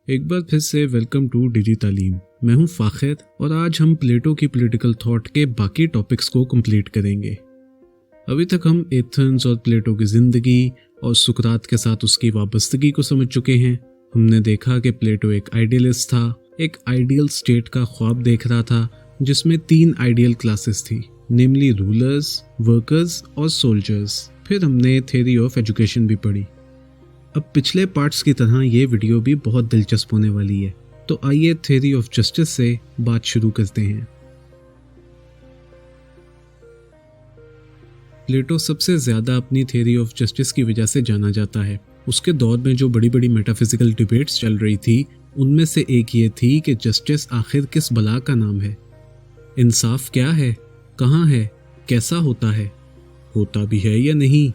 एक बार फिर से वेलकम टू डिजी तालीम। मैं हूं फाखिर और आज हम प्लेटो की पॉलिटिकल थॉट के बाकी टॉपिक्स को कंप्लीट करेंगे। अभी तक हम एथेंस और प्लेटो की ज़िंदगी और सुकरात के साथ उसकी वाबस्तगी को समझ चुके हैं। हमने देखा कि प्लेटो एक आइडियलिस्ट था, एक आइडियल स्टेट का ख्वाब देख रहा था जिसमें 3 आइडियल क्लासेस थी, नेमली रूलर्स, वर्कर्स और सोल्जर्स। फिर हमने थ्योरी ऑफ एजुकेशन भी पढ़ी। अब पिछले पार्ट्स की तरह ये वीडियो भी बहुत दिलचस्प होने वाली है, तो आइए थ्योरी ऑफ जस्टिस से बात शुरू करते हैं। प्लेटो सबसे ज़्यादा अपनी थ्योरी ऑफ जस्टिस की वजह से जाना जाता है। उसके दौर में जो बड़ी बड़ी मेटाफिजिकल डिबेट्स चल रही थी, उनमें से एक ये थी कि जस्टिस आखिर किस बला का नाम है, इंसाफ क्या है, कहाँ है, कैसा होता भी है या नहीं।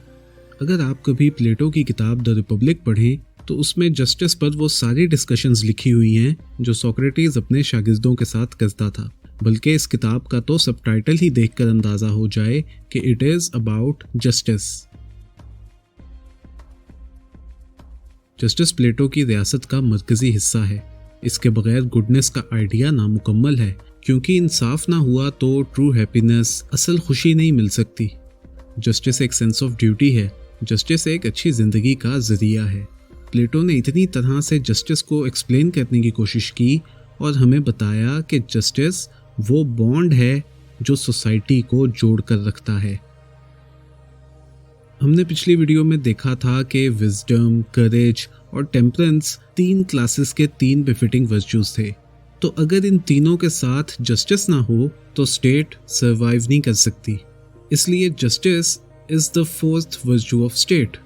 अगर आप कभी प्लेटो की किताब द रिपब्लिक पढ़ें तो उसमें जस्टिस पर वो सारी डिस्कशंस लिखी हुई हैं जो सोक्रेटिस अपने शागिर्दों के साथ करता था। बल्कि इस किताब का तो सबटाइटल ही देखकर अंदाज़ा हो जाए कि it is about justice. Justice Plato की रियासत का मरकज़ी हिस्सा है। इसके बगैर गुडनेस का आइडिया नामुकम्मल है, क्योंकि इंसाफ ना हुआ तो ट्रू हैप्पीनेस, असल खुशी नहीं मिल सकती। जस्टिस एक सेंस ऑफ ड्यूटी है, जस्टिस एक अच्छी ज़िंदगी का ज़रिया है। प्लेटो ने इतनी तरह से जस्टिस को एक्सप्लेन करने की कोशिश की और हमें बताया कि जस्टिस वो बॉन्ड है जो सोसाइटी को जोड़ कर रखता है। हमने पिछली वीडियो में देखा था कि विजडम, करेज और टेम्परेंस 3 क्लासेस के 3 बेफिटिंग वर्च्यूज थे। तो अगर इन तीनों के साथ जस्टिस ना हो तो स्टेट सर्वाइव नहीं कर सकती। इसलिए justice is the 4th virtue of state.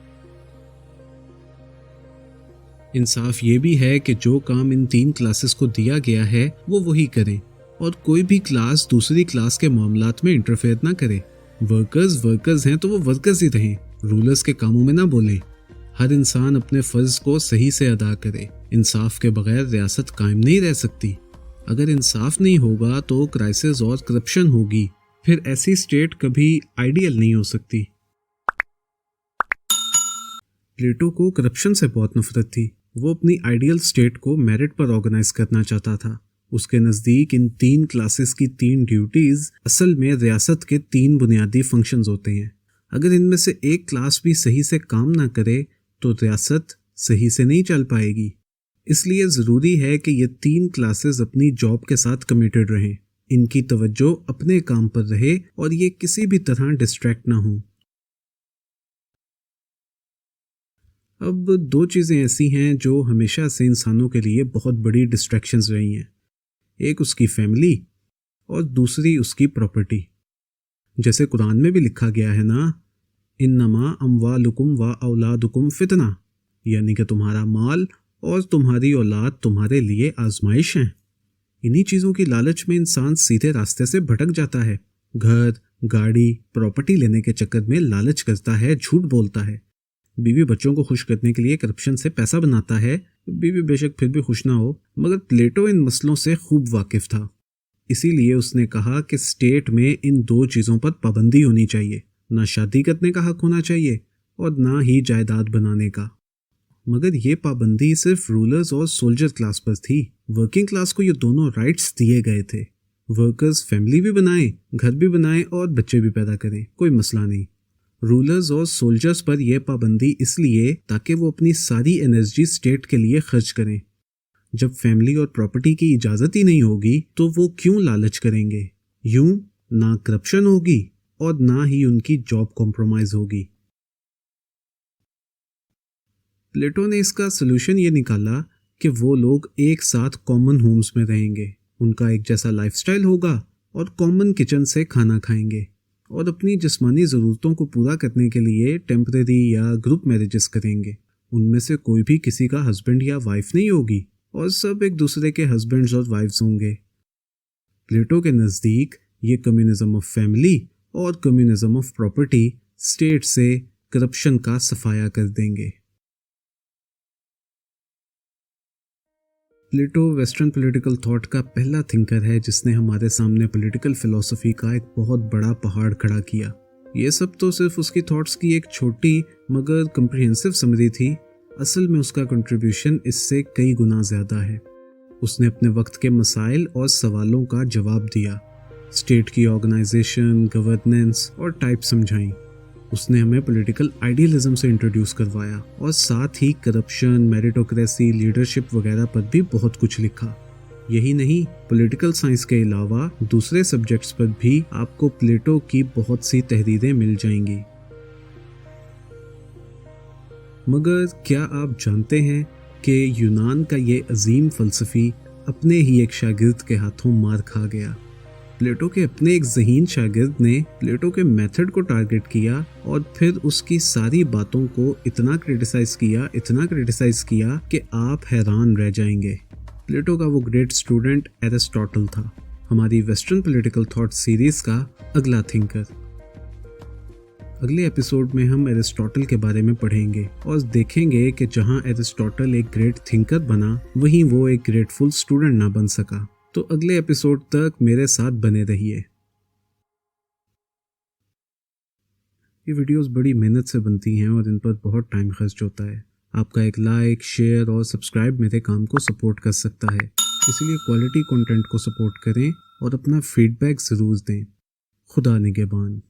इंसाफ ये भी है कि जो काम इन 3 क्लासेस को दिया गया है वो वही करें और कोई भी क्लास दूसरी क्लास के मामलात में इंटरफेयर ना करे। वर्कर्स हैं तो वो वर्कर्स ही रहें, रूलर्स के कामों में ना बोलें। हर इंसान अपने फर्ज को सही से अदा करे। इंसाफ के बगैर रियासत कायम नहीं रह सकती। अगर इंसाफ नहीं होगा तो क्राइसिस और करप्शन होगी, फिर ऐसी स्टेट कभी आइडियल नहीं हो सकती। प्लेटो को करप्शन से बहुत नफरत थी। वो अपनी आइडियल स्टेट को मेरिट पर ऑर्गेनाइज करना चाहता था। उसके नज़दीक इन 3 क्लासेस की 3 ड्यूटीज असल में रियासत के 3 बुनियादी फंक्शंस होते हैं। अगर इनमें से एक क्लास भी सही से काम ना करे तो रियासत सही से नहीं चल पाएगी। इसलिए ज़रूरी है कि ये 3 क्लासेस अपनी जॉब के साथ कमिटेड रहें, इनकी तवज्जो अपने काम पर रहे और ये किसी भी तरह डिस्ट्रैक्ट ना हों। अब 2 चीज़ें ऐसी हैं जो हमेशा से इंसानों के लिए बहुत बड़ी डिस्ट्रैक्शंस रही हैं। एक उसकी फैमिली और दूसरी उसकी प्रॉपर्टी। जैसे कुरान में भी लिखा गया है ना, इन्नमा अम्वालुकुम व औलादुकुम फितना, यानी कि तुम्हारा माल और तुम्हारी औलाद तुम्हारे लिए आजमाइश हैं। इन्हीं चीज़ों की लालच में इंसान सीधे रास्ते से भटक जाता है। घर, गाड़ी, प्रॉपर्टी लेने के चक्कर में लालच करता है, झूठ बोलता है। बीवी बच्चों को खुश करने के लिए करप्शन से पैसा बनाता है। बीवी बेशक फिर भी खुश ना हो, मगर प्लेटो इन मसलों से खूब वाकिफ था। इसीलिए उसने कहा कि स्टेट में इन 2 चीज़ों पर पाबंदी होनी चाहिए। ना शादी करने का हक होना चाहिए और ना ही जायदाद बनाने का। मगर ये पाबंदी सिर्फ रूलर्स और सोल्जर क्लास पर थी। वर्किंग क्लास को ये दोनों राइट्स दिए गए थे। वर्कर्स फैमिली भी बनाएं, घर भी बनाएं और बच्चे भी पैदा करें, कोई मसला नहीं। रूलर्स और सोल्जर्स पर यह पाबंदी इसलिए ताकि वो अपनी सारी एनर्जी स्टेट के लिए खर्च करें। जब फैमिली और प्रॉपर्टी की इजाज़त ही नहीं होगी तो वो क्यों लालच करेंगे। यूं ना करप्शन होगी और ना ही उनकी जॉब कॉम्प्रोमाइज़ होगी। प्लेटो ने इसका सलूशन ये निकाला कि वो लोग एक साथ कॉमन होम्स में रहेंगे, उनका एक जैसा लाइफस्टाइल होगा और कॉमन किचन से खाना खाएंगे और अपनी जिस्मानी ज़रूरतों को पूरा करने के लिए टेम्परेरी या ग्रुप मैरिजेस करेंगे। उनमें से कोई भी किसी का हस्बैंड या वाइफ नहीं होगी और सब एक दूसरे के हस्बैंड्स और वाइफ्स होंगे। प्लेटो के नज़दीक ये कम्युनिज्म ऑफ फैमिली और कम्युनिज्म ऑफ प्रॉपर्टी स्टेट से करप्शन का सफाया कर देंगे। प्लेटो वेस्टर्न पॉलिटिकल थॉट का पहला थिंकर है जिसने हमारे सामने पॉलिटिकल फिलॉसफी का एक बहुत बड़ा पहाड़ खड़ा किया। ये सब तो सिर्फ उसकी थॉट्स की एक छोटी मगर कम्प्रिहेंसिव समरी थी, اصل میں اس کا کنٹریبیوشن اس سے کئی گنا زیادہ ہے۔ اس نے اپنے وقت کے مسائل اور سوالوں کا جواب دیا، اسٹیٹ کی آرگنائزیشن، گورننس اور ٹائپ سمجھائیں۔ اس نے ہمیں پولیٹیکل آئیڈیلزم سے انٹروڈیوس کروایا اور ساتھ ہی کرپشن، میریٹوکریسی، لیڈرشپ وغیرہ پر بھی بہت کچھ لکھا۔ یہی نہیں، پولیٹیکل سائنس کے علاوہ دوسرے سبجیکٹس پر بھی آپ کو پلیٹو کی بہت سی تحریریں مل جائیں گی۔ مگر کیا آپ جانتے ہیں کہ یونان کا یہ عظیم فلسفی اپنے ہی ایک شاگرد کے ہاتھوں مار کھا گیا؟ پلیٹو کے اپنے ایک ذہین شاگرد نے پلیٹو کے میتھڈ کو ٹارگٹ کیا اور پھر اس کی ساری باتوں کو اتنا کریٹیسائز کیا کہ آپ حیران رہ جائیں گے۔ پلیٹو کا وہ گریٹ اسٹوڈنٹ ایرسٹاٹل تھا، ہماری ویسٹرن پولیٹیکل تھاٹ سیریز کا اگلا تھنکر۔ اگلے ایپیسوڈ میں ہم ایرسٹاٹل کے بارے میں پڑھیں گے اور دیکھیں گے کہ جہاں ایرسٹاٹل ایک گریٹ تھنکر بنا، وہیں وہ ایک گریٹفل اسٹوڈنٹ نہ بن سکا۔ تو اگلے ایپیسوڈ تک میرے ساتھ بنے رہیے۔ یہ ویڈیوز بڑی محنت سے بنتی ہیں اور ان پر بہت ٹائم خرچ ہوتا ہے۔ آپ کا ایک لائک، شیئر اور سبسکرائب میرے کام کو سپورٹ کر سکتا ہے، اسی لیے کوالٹی کنٹینٹ کو سپورٹ کریں اور اپنا فیڈ بیک ضرور دیں۔ خدا نگہبان۔